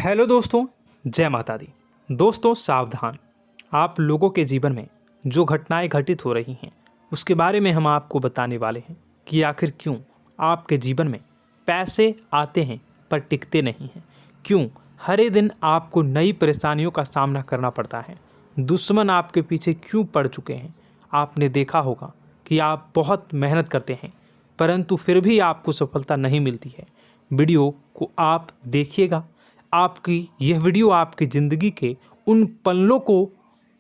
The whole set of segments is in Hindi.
हेलो दोस्तों, जय माता दी। दोस्तों सावधान, आप लोगों के जीवन में जो घटनाएं घटित हो रही हैं उसके बारे में हम आपको बताने वाले हैं कि आखिर क्यों आपके जीवन में पैसे आते हैं पर टिकते नहीं हैं। क्यों हर दिन आपको नई परेशानियों का सामना करना पड़ता है। दुश्मन आपके पीछे क्यों पड़ चुके हैं। आपने देखा होगा कि आप बहुत मेहनत करते हैं परंतु फिर भी आपको सफलता नहीं मिलती है। वीडियो को आप देखिएगा। आपकी यह वीडियो आपकी ज़िंदगी के उन पन्नों को,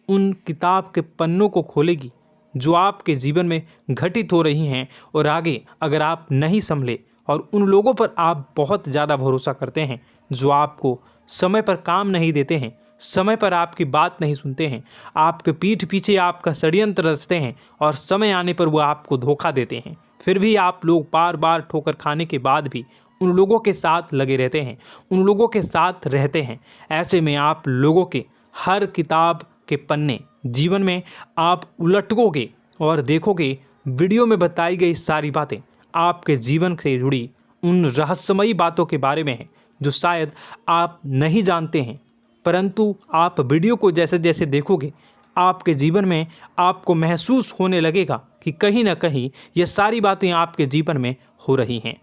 उन किताब के पन्नों को खोलेगी जो आपके जीवन में घटित हो रही हैं। और आगे अगर आप नहीं संभले और उन लोगों पर आप बहुत ज़्यादा भरोसा करते हैं जो आपको समय पर काम नहीं देते हैं, समय पर आपकी बात नहीं सुनते हैं, आपके पीठ पीछे आपका षड्यंत्र रचते हैं और समय आने पर वो आपको धोखा देते हैं, फिर भी आप लोग बार बार ठोकर खाने के बाद भी उन लोगों के साथ लगे रहते हैं, उन लोगों के साथ रहते हैं। ऐसे में आप लोगों के हर किताब के पन्ने जीवन में आप उलटोगे और देखोगे वीडियो में बताई गई सारी बातें आपके जीवन से जुड़ी उन रहस्यमयी बातों के बारे में हैं जो शायद आप नहीं जानते हैं। परंतु आप वीडियो को जैसे जैसे देखोगे आपके जीवन में आपको महसूस होने लगेगा कि कहीं ना कहीं ये सारी बातें आपके जीवन में हो रही हैं।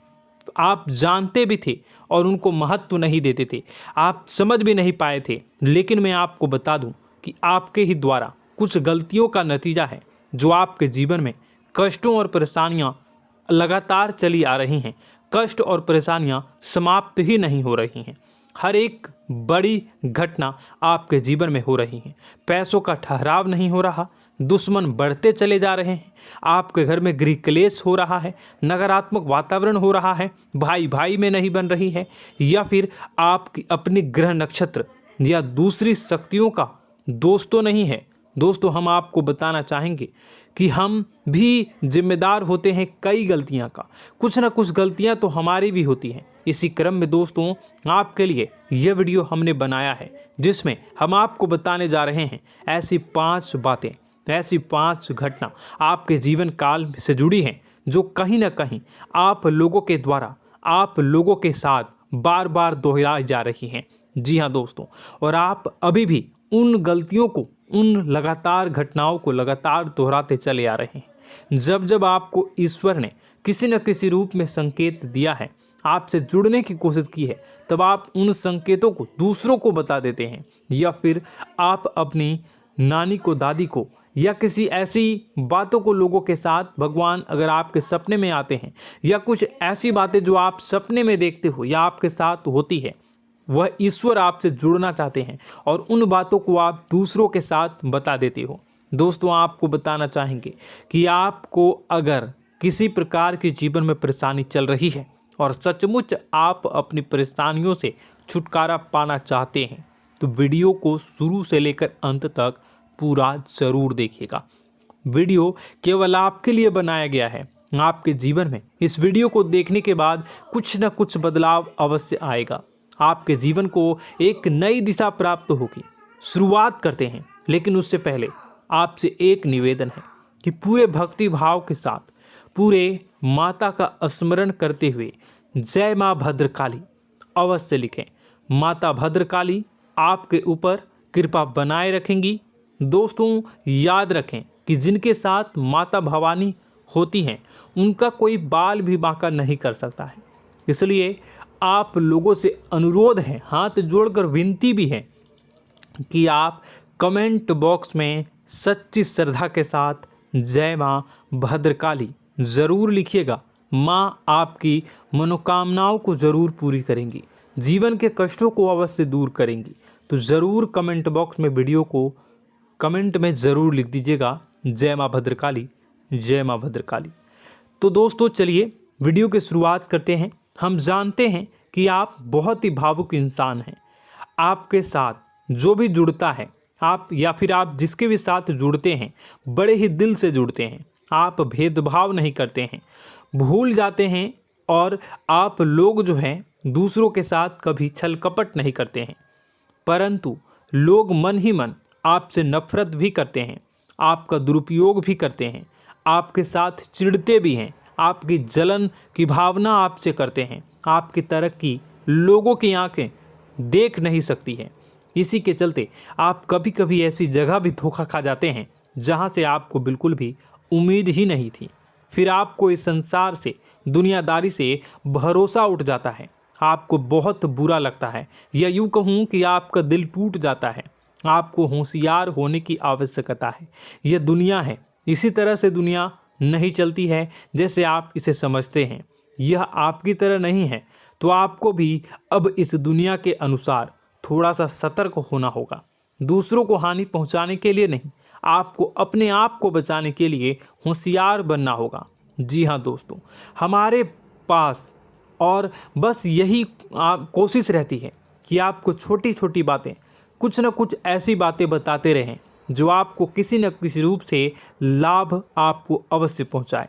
आप जानते भी थे और उनको महत्व नहीं देते थे, आप समझ भी नहीं पाए थे। लेकिन मैं आपको बता दूं कि आपके ही द्वारा कुछ गलतियों का नतीजा है जो आपके जीवन में कष्टों और परेशानियां लगातार चली आ रही हैं। कष्ट और परेशानियां समाप्त ही नहीं हो रही हैं। हर एक बड़ी घटना आपके जीवन में हो रही है। पैसों का ठहराव नहीं हो रहा, दुश्मन बढ़ते चले जा रहे हैं, आपके घर में गृह क्लेश हो रहा है, नकारात्मक वातावरण हो रहा है, भाई भाई में नहीं बन रही है, या फिर आपकी अपनी ग्रह नक्षत्र या दूसरी शक्तियों का दोस्तों नहीं है। दोस्तों हम आपको बताना चाहेंगे कि हम भी जिम्मेदार होते हैं कई गलतियां का, कुछ ना कुछ गलतियां तो हमारी भी होती हैं। इसी क्रम में दोस्तों आपके लिए यह वीडियो हमने बनाया है जिसमें हम आपको बताने जा रहे हैं ऐसी 5 बातें, ऐसी 5 घटना आपके जीवन काल से जुड़ी हैं जो कहीं ना कहीं आप लोगों के द्वारा आप लोगों के साथ बार बार दोहराई जा रही हैं। जी हाँ दोस्तों, और आप अभी भी उन गलतियों को, उन लगातार घटनाओं को लगातार दोहराते चले आ रहे हैं। जब जब आपको ईश्वर ने किसी न किसी रूप में संकेत दिया है, आपसे जुड़ने की कोशिश की है, तब आप उन संकेतों को दूसरों को बता देते हैं, या फिर आप अपनी नानी को, दादी को, या किसी ऐसी बातों को लोगों के साथ, भगवान अगर आपके सपने में आते हैं या कुछ ऐसी बातें जो आप सपने में देखते हो या आपके साथ होती है, वह ईश्वर आपसे जुड़ना चाहते हैं और उन बातों को आप दूसरों के साथ बता देते हो। दोस्तों आपको बताना चाहेंगे कि आपको अगर किसी प्रकार की जीवन में परेशानी चल रही है और सचमुच आप अपनी परेशानियों से छुटकारा पाना चाहते हैं तो वीडियो को शुरू से लेकर अंत तक पूरा जरूर देखिएगा। वीडियो केवल आपके लिए बनाया गया है। आपके जीवन में इस वीडियो को देखने के बाद कुछ न कुछ बदलाव अवश्य आएगा। आपके जीवन को एक नई दिशा प्राप्त होगी। शुरुआत करते हैं, लेकिन उससे पहले आपसे एक निवेदन है कि पूरे भक्ति भाव के साथ पूरे माता का स्मरण करते हुए जय माँ भद्रकाली अवश्य लिखें। माता भद्रकाली आपके ऊपर कृपा बनाए रखेंगी। दोस्तों याद रखें कि जिनके साथ माता भवानी होती हैं उनका कोई बाल भी बांका नहीं कर सकता है। इसलिए आप लोगों से अनुरोध है, हाथ जोड़कर विनती भी है कि आप कमेंट बॉक्स में सच्ची श्रद्धा के साथ जय माँ भद्रकाली ज़रूर लिखिएगा। माँ आपकी मनोकामनाओं को ज़रूर पूरी करेंगी, जीवन के कष्टों को अवश्य दूर करेंगी। तो ज़रूर कमेंट बॉक्स में वीडियो को कमेंट में ज़रूर लिख दीजिएगा जय माँ भद्रकाली, जय माँ भद्रकाली। तो दोस्तों चलिए वीडियो की शुरुआत करते हैं। हम जानते हैं कि आप बहुत ही भावुक इंसान हैं। आपके साथ जो भी जुड़ता है, आप या फिर आप जिसके भी साथ जुड़ते हैं बड़े ही दिल से जुड़ते हैं। आप भेदभाव नहीं करते हैं, भूल जाते हैं, और आप लोग जो हैं दूसरों के साथ कभी छल कपट नहीं करते हैं। परंतु लोग मन ही मन आपसे नफरत भी करते हैं, आपका दुरुपयोग भी करते हैं, आपके साथ चिढ़ते भी हैं, आपकी जलन की भावना आपसे करते हैं। आपकी तरक्की लोगों की आंखें देख नहीं सकती है। इसी के चलते आप कभी कभी ऐसी जगह भी धोखा खा जाते हैं जहां से आपको बिल्कुल भी उम्मीद ही नहीं थी। फिर आपको इस संसार से, दुनियादारी से भरोसा उठ जाता है। आपको बहुत बुरा लगता है, या यूं कहूं कि आपका दिल टूट जाता है। आपको होशियार होने की आवश्यकता है। यह दुनिया है, इसी तरह से दुनिया नहीं चलती है जैसे आप इसे समझते हैं। यह आपकी तरह नहीं है, तो आपको भी अब इस दुनिया के अनुसार थोड़ा सा सतर्क होना होगा। दूसरों को हानि पहुंचाने के लिए नहीं, आपको अपने आप को बचाने के लिए होशियार बनना होगा। जी हाँ दोस्तों, हमारे पास और बस यही कोशिश रहती है कि आपको छोटी छोटी बातें, कुछ न कुछ ऐसी बातें बताते रहें जो आपको किसी न किसी रूप से लाभ आपको अवश्य पहुंचाए,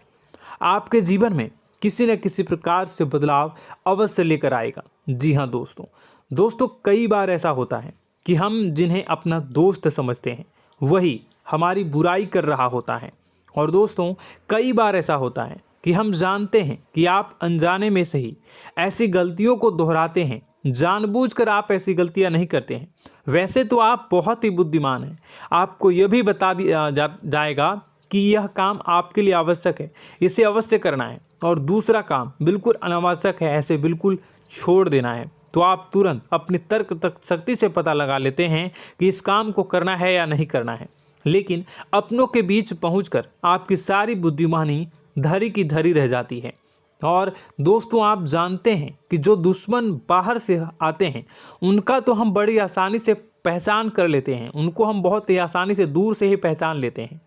आपके जीवन में किसी न किसी प्रकार से बदलाव अवश्य लेकर आएगा। जी हाँ दोस्तों, कई बार ऐसा होता है कि हम जिन्हें अपना दोस्त समझते हैं वही हमारी बुराई कर रहा होता है। और दोस्तों, कई बार ऐसा होता है कि हम जानते हैं कि आप अनजाने में से ही ऐसी गलतियों को दोहराते हैं। जानबूझकर आप ऐसी गलतियां नहीं करते हैं। वैसे तो आप बहुत ही बुद्धिमान हैं। आपको यह भी बता दिया जाएगा कि यह काम आपके लिए आवश्यक है, इसे अवश्य करना है, और दूसरा काम बिल्कुल अनावश्यक है, ऐसे बिल्कुल छोड़ देना है। तो आप तुरंत अपनी तर्क शक्ति से पता लगा लेते हैं कि इस काम को करना है या नहीं करना है। लेकिन अपनों के बीच पहुंचकर आपकी सारी बुद्धिमानी धरी की धरी रह जाती है। और दोस्तों, आप जानते हैं कि जो दुश्मन बाहर से आते हैं उनका तो हम बड़ी आसानी से पहचान कर लेते हैं, उनको हम बहुत ही आसानी से दूर से ही पहचान लेते हैं,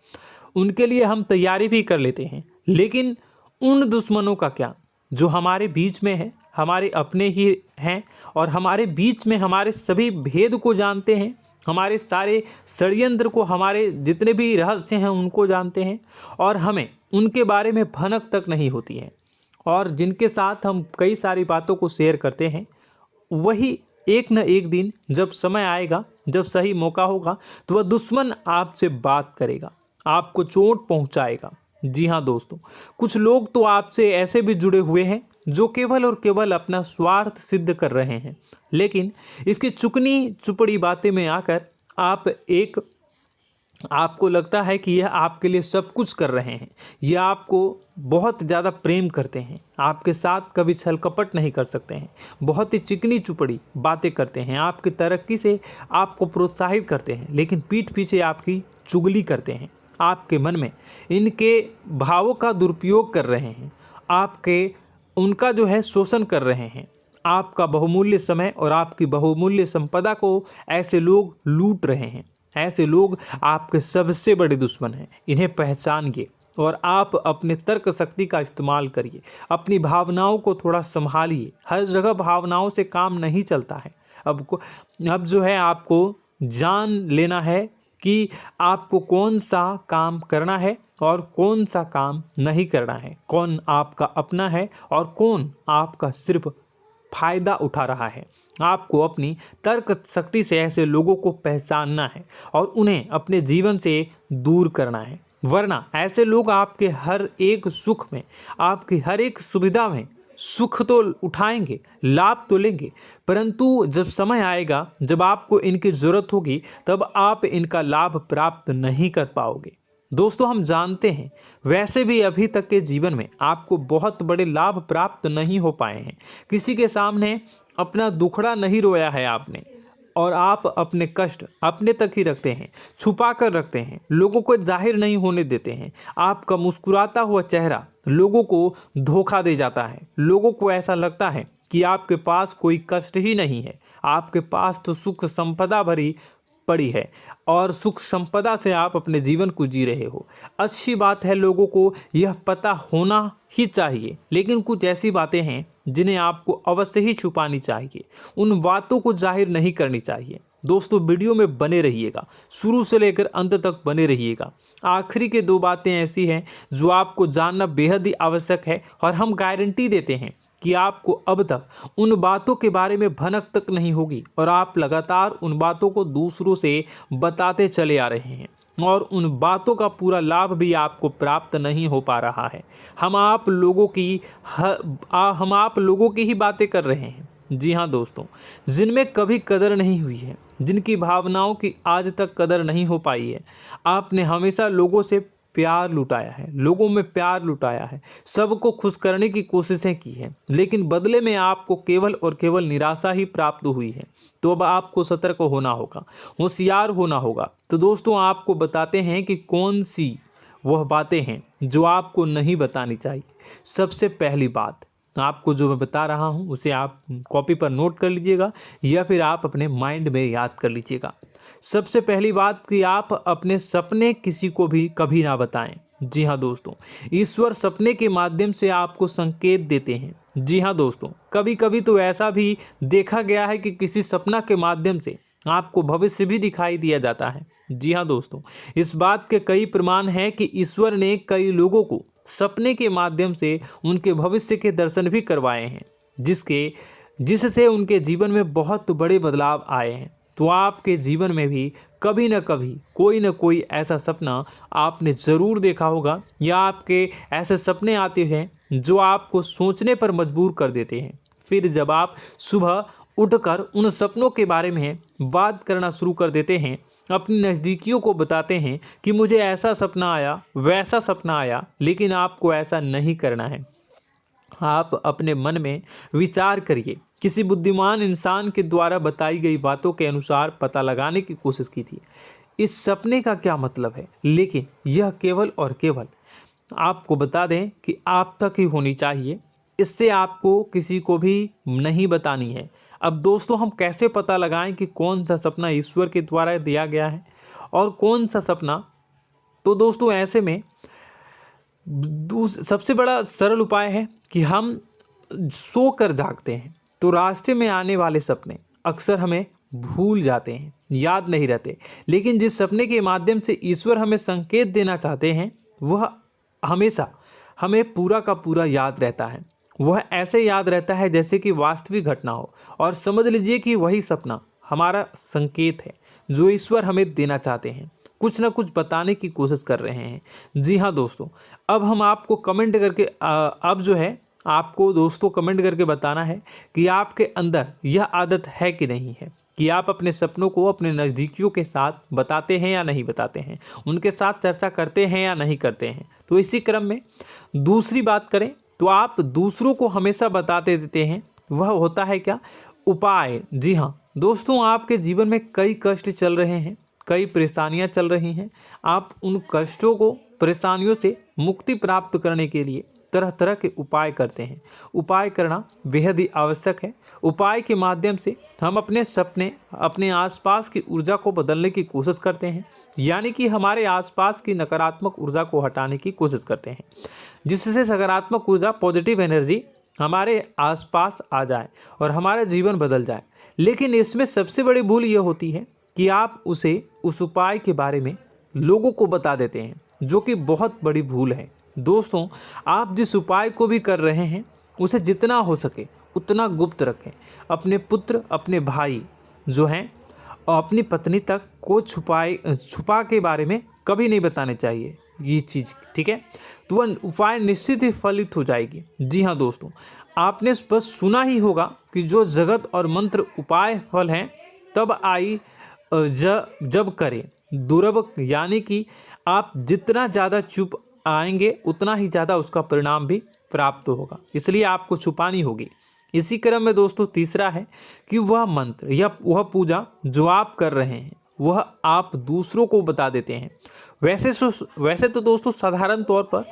उनके लिए हम तैयारी भी कर लेते हैं। लेकिन उन दुश्मनों का क्या जो हमारे बीच में है, हमारे अपने ही हैं, और हमारे बीच में हमारे सभी भेद को जानते हैं, हमारे सारे षड्यंत्र को, हमारे जितने भी रहस्य हैं उनको जानते हैं, और हमें उनके बारे में भनक तक नहीं होती है, और जिनके साथ हम कई सारी बातों को शेयर करते हैं, वही एक न एक दिन जब समय आएगा, जब सही मौका होगा, तो वह दुश्मन आपसे बात करेगा, आपको चोट पहुंचाएगा। जी हाँ दोस्तों, कुछ लोग तो आपसे ऐसे भी जुड़े हुए हैं जो केवल और केवल अपना स्वार्थ सिद्ध कर रहे हैं। लेकिन इसकी चुकनी चुपड़ी बातें में आकर आपको लगता है कि यह आपके लिए सब कुछ कर रहे हैं, यह आपको बहुत ज़्यादा प्रेम करते हैं, आपके साथ कभी छल कपट नहीं कर सकते हैं, बहुत ही चिकनी चुपड़ी बातें करते हैं, आपकी तरक्की से आपको प्रोत्साहित करते हैं, लेकिन पीठ पीछे आपकी चुगली करते हैं, आपके मन में इनके भावों का दुरुपयोग कर रहे हैं, उनका जो है शोषण कर रहे हैं। आपका बहुमूल्य समय और आपकी बहुमूल्य संपदा को ऐसे लोग लूट रहे हैं। ऐसे लोग आपके सबसे बड़े दुश्मन हैं। इन्हें पहचानिए और आप अपने तर्क शक्ति का इस्तेमाल करिए। अपनी भावनाओं को थोड़ा संभालिए। हर जगह भावनाओं से काम नहीं चलता है। अब जो है आपको जान लेना है कि आपको कौन सा काम करना है और कौन सा काम नहीं करना है, कौन आपका अपना है और कौन आपका सिर्फ फायदा उठा रहा है। आपको अपनी तर्क शक्ति से ऐसे लोगों को पहचानना है और उन्हें अपने जीवन से दूर करना है, वरना ऐसे लोग आपके हर एक सुख में, आपकी हर एक सुविधा में सुख तो उठाएंगे, लाभ तो लेंगे, परंतु जब समय आएगा, जब आपको इनकी ज़रूरत होगी, तब आप इनका लाभ प्राप्त नहीं कर पाओगे। दोस्तों, हम जानते हैं वैसे भी अभी तक के जीवन में आपको बहुत बड़े लाभ प्राप्त नहीं हो पाए हैं। किसी के सामने अपना दुखड़ा नहीं रोया है आपने, और आप अपने कष्ट अपने तक ही रखते हैं, छुपा कर रखते हैं, लोगों को जाहिर नहीं होने देते हैं। आपका मुस्कुराता हुआ चेहरा लोगों को धोखा दे जाता है। लोगों को ऐसा लगता है कि आपके पास कोई कष्ट ही नहीं है, आपके पास तो सुख संपदा भरी पड़ी है और सुख संपदा से आप अपने जीवन को जी रहे हो। अच्छी बात है, लोगों को यह पता होना ही चाहिए, लेकिन कुछ ऐसी बातें हैं जिन्हें आपको अवश्य ही छुपानी चाहिए। उन बातों को जाहिर नहीं करनी चाहिए। दोस्तों, वीडियो में बने रहिएगा, शुरू से लेकर अंत तक बने रहिएगा। आखिरी के 2 बातें ऐसी हैं जो आपको जानना बेहद ही आवश्यक है, और हम गारंटी देते हैं कि आपको अब तक उन बातों के बारे में भनक तक नहीं होगी, और आप लगातार उन बातों को दूसरों से बताते चले आ रहे हैं, और उन बातों का पूरा लाभ भी आपको प्राप्त नहीं हो पा रहा है। हम आप लोगों की ही बातें कर रहे हैं, जी हाँ दोस्तों, जिनमें कभी कदर नहीं हुई है, जिनकी भावनाओं की आज तक कदर नहीं हो पाई है। आपने हमेशा लोगों से प्यार लुटाया है, लोगों में प्यार लुटाया है, सबको खुश करने की कोशिशें की है, लेकिन बदले में आपको केवल और केवल निराशा ही प्राप्त हुई है। तो अब आपको सतर्क होना होगा, होशियार होना होगा। तो दोस्तों आपको बताते हैं कि कौन सी वह बातें हैं जो आपको नहीं बतानी चाहिए। सबसे पहली बात आपको जो मैं बता रहा हूं उसे आप कॉपी पर नोट कर लीजिएगा या फिर आप अपने माइंड में याद कर लीजिएगा। सबसे पहली बात कि आप अपने सपने किसी को भी कभी ना बताएं। जी हाँ दोस्तों, ईश्वर सपने के माध्यम से आपको संकेत देते हैं। जी हाँ दोस्तों, कभी कभी तो ऐसा भी देखा गया है कि किसी सपना के माध्यम से आपको भविष्य भी दिखाई दिया जाता है। जी हाँ दोस्तों, इस बात के कई प्रमाण हैं कि ईश्वर ने कई लोगों को सपने के माध्यम से उनके भविष्य के दर्शन भी करवाए हैं, जिससे उनके जीवन में बहुत बड़े बदलाव आए हैं। तो आपके जीवन में भी कभी न कभी कोई न कोई ऐसा सपना आपने ज़रूर देखा होगा, या आपके ऐसे सपने आते हैं जो आपको सोचने पर मजबूर कर देते हैं। फिर जब आप सुबह उठकर उन सपनों के बारे में बात करना शुरू कर देते हैं, अपनी नज़दीकियों को बताते हैं कि मुझे ऐसा सपना आया, वैसा सपना आया, लेकिन आपको ऐसा नहीं करना है। आप अपने मन में विचार करिए। किसी बुद्धिमान इंसान के द्वारा बताई गई बातों के अनुसार पता लगाने की कोशिश की थी इस सपने का क्या मतलब है, लेकिन यह केवल और केवल आपको बता दें कि आप तक ही होनी चाहिए। इससे आपको किसी को भी नहीं बतानी है। अब दोस्तों हम कैसे पता लगाएं कि कौन सा सपना ईश्वर के द्वारा दिया गया है और कौन सा सपना? तो दोस्तों ऐसे में सबसे बड़ा सरल उपाय है कि हम सोकर जागते हैं तो रास्ते में आने वाले सपने अक्सर हमें भूल जाते हैं, याद नहीं रहते। लेकिन जिस सपने के माध्यम से ईश्वर हमें संकेत देना चाहते हैं वह हमेशा हमें पूरा का पूरा याद रहता है। वह ऐसे याद रहता है जैसे कि वास्तविक घटना हो, और समझ लीजिए कि वही सपना हमारा संकेत है जो ईश्वर हमें देना चाहते हैं, कुछ ना कुछ बताने की कोशिश कर रहे हैं। जी हाँ दोस्तों, अब हम आपको कमेंट करके अब जो है आपको दोस्तों कमेंट करके बताना है कि आपके अंदर यह आदत है कि नहीं है कि आप अपने सपनों को अपने नज़दीकियों के साथ बताते हैं या नहीं बताते हैं, उनके साथ चर्चा करते हैं या नहीं करते हैं। तो इसी क्रम में दूसरी बात करें तो आप दूसरों को हमेशा बताते देते हैं, वह होता है क्या? उपाय। जी हाँ दोस्तों, आपके जीवन में कई कष्ट चल रहे हैं, कई परेशानियां चल रही हैं। आप उन कष्टों को, परेशानियों से मुक्ति प्राप्त करने के लिए तरह तरह के उपाय करते हैं। उपाय करना बेहद ही आवश्यक है। उपाय के माध्यम से हम अपने सपने, अपने आसपास की ऊर्जा को बदलने की कोशिश करते हैं, यानी कि हमारे आसपास की नकारात्मक ऊर्जा को हटाने की कोशिश करते हैं, जिससे सकारात्मक ऊर्जा, पॉजिटिव एनर्जी हमारे आसपास आ जाए और हमारा जीवन बदल जाए। लेकिन इसमें सबसे बड़ी भूल यह होती है कि आप उस उपाय के बारे में लोगों को बता देते हैं, जो कि बहुत बड़ी भूल है। दोस्तों आप जिस उपाय को भी कर रहे हैं उसे जितना हो सके उतना गुप्त रखें। अपने पुत्र, अपने भाई जो हैं और अपनी पत्नी तक को छुपा के बारे में कभी नहीं बताने चाहिए ये चीज़, ठीक है? तो वह उपाय निश्चित ही फलित हो जाएगी। जी हाँ दोस्तों, आपने बस सुना ही होगा कि जो जगत और मंत्र उपाय फल हैं तब आई जब करें दुर्लभ, यानी कि आप जितना ज़्यादा चुप आएंगे उतना ही ज़्यादा उसका परिणाम भी प्राप्त होगा, इसलिए आपको छुपानी होगी। इसी क्रम में दोस्तों तीसरा है कि वह मंत्र या वह पूजा जो आप कर रहे हैं वह आप दूसरों को बता देते हैं। वैसे तो दोस्तों साधारण तौर पर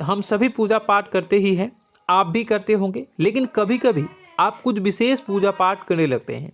हम सभी पूजा पाठ करते ही हैं, आप भी करते होंगे, लेकिन कभी कभी आप कुछ विशेष पूजा पाठ करने लगते हैं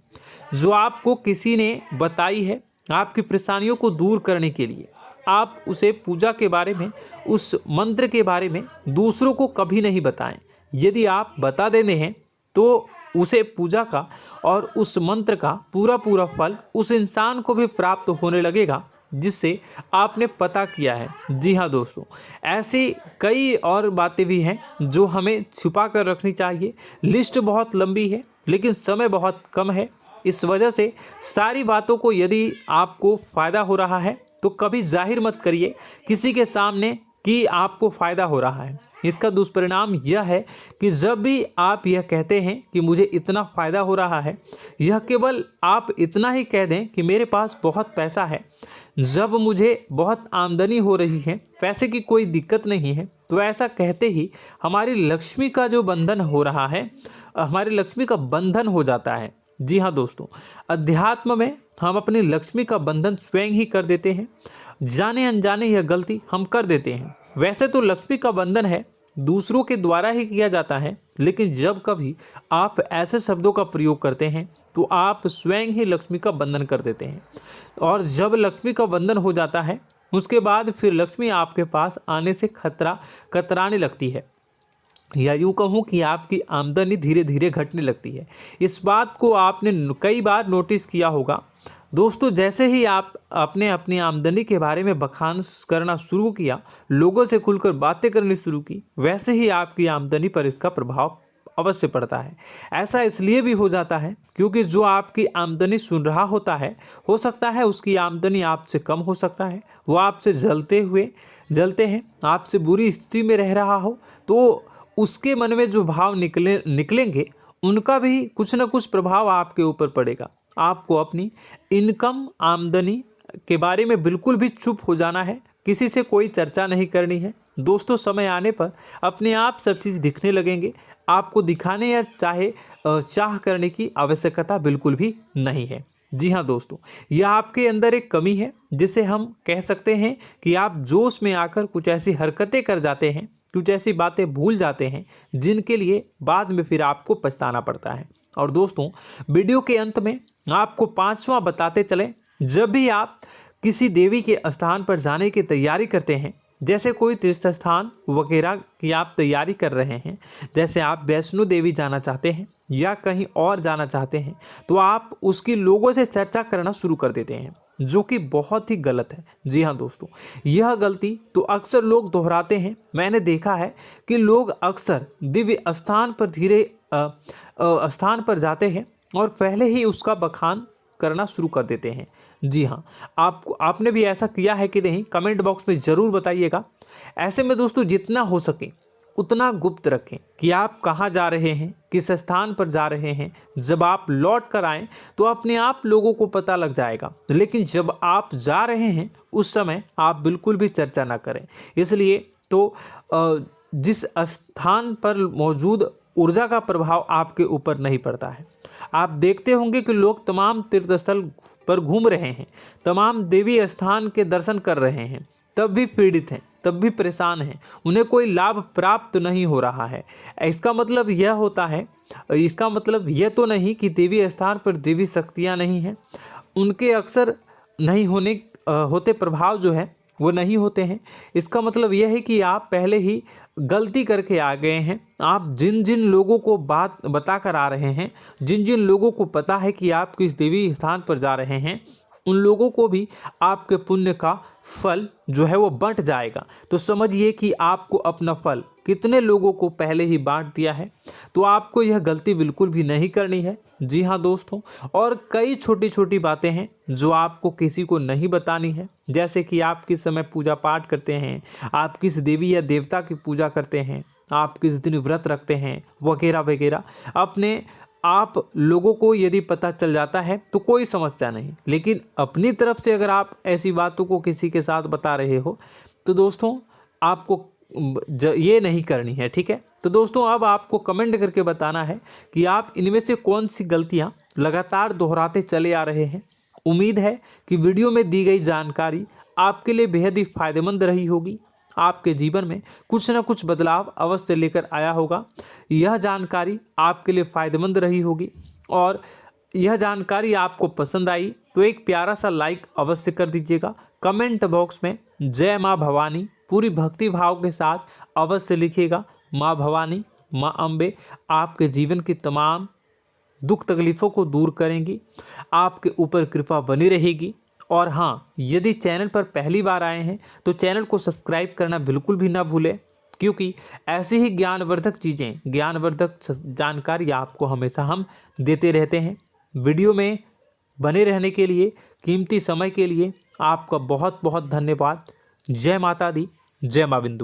जो आपको किसी ने बताई है आपकी परेशानियों को दूर करने के लिए। आप उसे पूजा के बारे में, उस मंत्र के बारे में दूसरों को कभी नहीं बताएं। यदि आप बता देते हैं तो उसे पूजा का और उस मंत्र का पूरा फल उस इंसान को भी प्राप्त होने लगेगा जिससे आपने पता किया है। जी हाँ दोस्तों, ऐसी कई और बातें भी हैं जो हमें छुपा कर रखनी चाहिए। लिस्ट बहुत लंबी है लेकिन समय बहुत कम है, इस वजह से सारी बातों को यदि आपको फ़ायदा हो रहा है तो कभी जाहिर मत करिए किसी के सामने कि आपको फ़ायदा हो रहा है। इसका दुष्परिणाम यह है कि जब भी आप यह कहते हैं कि मुझे इतना फ़ायदा हो रहा है, यह केवल आप इतना ही कह दें कि मेरे पास बहुत पैसा है, जब मुझे बहुत आमदनी हो रही है, पैसे की कोई दिक्कत नहीं है, तो ऐसा कहते ही हमारी लक्ष्मी का जो बंधन हो रहा है, हमारी लक्ष्मी का बंधन हो जाता है। जी हाँ दोस्तों, अध्यात्म में हम अपनी लक्ष्मी का बंधन स्वयं ही कर देते हैं। जाने अनजाने यह गलती हम कर देते हैं। वैसे तो लक्ष्मी का बंधन है दूसरों के द्वारा ही किया जाता है, लेकिन जब कभी आप ऐसे शब्दों का प्रयोग करते हैं तो आप स्वयं ही लक्ष्मी का बंधन कर देते हैं। और जब लक्ष्मी का बंधन हो जाता है, उसके बाद फिर लक्ष्मी आपके पास आने से कतराने लगती है, या यूँ कहूँ कि आपकी आमदनी धीरे धीरे घटने लगती है। इस बात को आपने कई बार नोटिस किया होगा दोस्तों। जैसे ही आप अपने अपनी आमदनी के बारे में बखान करना शुरू किया, लोगों से खुलकर बातें करनी शुरू की, वैसे ही आपकी आमदनी पर इसका प्रभाव अवश्य पड़ता है। ऐसा इसलिए भी हो जाता है क्योंकि जो आपकी आमदनी सुन रहा होता है, हो सकता है उसकी आमदनी आपसे कम हो सकता है, वो आपसे जलते हैं, आपसे बुरी स्थिति में रह रहा हो, तो उसके मन में जो भाव निकलेंगे उनका भी कुछ न कुछ प्रभाव आपके ऊपर पड़ेगा। आपको अपनी इनकम आमदनी के बारे में बिल्कुल भी चुप हो जाना है, किसी से कोई चर्चा नहीं करनी है दोस्तों। समय आने पर अपने आप सब चीज़ दिखने लगेंगे। आपको दिखाने या चाह करने की आवश्यकता बिल्कुल भी नहीं है। जी हाँ दोस्तों, यह आपके अंदर एक कमी है, जिसे हम कह सकते हैं कि आप जोश में आकर कुछ ऐसी हरकतें कर जाते हैं, कुछ ऐसी बातें भूल जाते हैं जिनके लिए बाद में फिर आपको पछताना पड़ता है। और दोस्तों, वीडियो के अंत में आपको 5वां बताते चलें, जब भी आप किसी देवी के स्थान पर जाने की तैयारी करते हैं, जैसे कोई तीर्थ स्थान वगैरह की आप तैयारी कर रहे हैं, जैसे आप वैष्णो देवी जाना चाहते हैं या कहीं और जाना चाहते हैं, तो आप उसकी लोगों से चर्चा करना शुरू कर देते हैं, जो कि बहुत ही गलत है। जी हाँ दोस्तों, यह गलती तो अक्सर लोग दोहराते हैं। मैंने देखा है कि लोग अक्सर दिव्य स्थान पर जाते हैं और पहले ही उसका बखान करना शुरू कर देते हैं। जी हाँ, आपने भी ऐसा किया है कि नहीं, कमेंट बॉक्स में ज़रूर बताइएगा। ऐसे में दोस्तों, जितना हो सके उतना गुप्त रखें कि आप कहाँ जा रहे हैं, किस स्थान पर जा रहे हैं। जब आप लौट कर आएँ तो अपने आप लोगों को पता लग जाएगा, लेकिन जब आप जा रहे हैं उस समय आप बिल्कुल भी चर्चा ना करें। इसलिए तो जिस स्थान पर मौजूद ऊर्जा का प्रभाव आपके ऊपर नहीं पड़ता है। आप देखते होंगे कि लोग तमाम तीर्थ स्थल पर घूम रहे हैं, तमाम देवी स्थान के दर्शन कर रहे हैं, तब भी पीड़ित हैं, तब भी परेशान हैं, उन्हें कोई लाभ प्राप्त नहीं हो रहा है। इसका मतलब यह तो नहीं कि देवी स्थान पर देवी शक्तियाँ नहीं हैं, उनके अक्सर नहीं होते प्रभाव जो है वो नहीं होते हैं। इसका मतलब यह है कि आप पहले ही गलती करके आ गए हैं। आप जिन जिन लोगों को बात बता कर आ रहे हैं, जिन जिन लोगों को पता है कि आप किस देवी स्थान पर जा रहे हैं, उन लोगों को भी आपके पुण्य का फल जो है वो बंट जाएगा। तो समझिए कि आपको अपना फल कितने लोगों को पहले ही बांट दिया है। तो आपको यह गलती बिल्कुल भी नहीं करनी है। जी हाँ दोस्तों, और कई छोटी छोटी बातें हैं जो आपको किसी को नहीं बतानी है, जैसे कि आप किस समय पूजा पाठ करते हैं, आप किस देवी या देवता की पूजा करते हैं, आप किस दिन व्रत रखते हैं, वगैरह वगैरह। अपने आप लोगों को यदि पता चल जाता है तो कोई समस्या नहीं, लेकिन अपनी तरफ से अगर आप ऐसी बातों को किसी के साथ बता रहे हो तो दोस्तों आपको ये नहीं करनी है, ठीक है। तो दोस्तों, अब आपको कमेंट करके बताना है कि आप इनमें से कौन सी गलतियां लगातार दोहराते चले आ रहे हैं। उम्मीद है कि वीडियो में दी गई जानकारी आपके लिए बेहद ही फायदेमंद रही होगी, आपके जीवन में कुछ न कुछ बदलाव अवश्य लेकर आया होगा। यह जानकारी आपके लिए फ़ायदेमंद रही होगी और यह जानकारी आपको पसंद आई तो एक प्यारा सा लाइक अवश्य कर दीजिएगा। कमेंट बॉक्स में जय माँ भवानी पूरी भक्ति भाव के साथ अवश्य लिखिएगा। माँ भवानी, माँ अम्बे आपके जीवन की तमाम दुख तकलीफ़ों को दूर करेंगी, आपके ऊपर कृपा बनी रहेगी। और हाँ, यदि चैनल पर पहली बार आए हैं तो चैनल को सब्सक्राइब करना बिल्कुल भी ना भूलें, क्योंकि ऐसी ही ज्ञानवर्धक चीज़ें, ज्ञानवर्धक जानकारी आपको हमेशा हम देते रहते हैं। वीडियो में बने रहने के लिए, कीमती समय के लिए आपका बहुत बहुत धन्यवाद। जय माता दी, जय माँ बिंदु।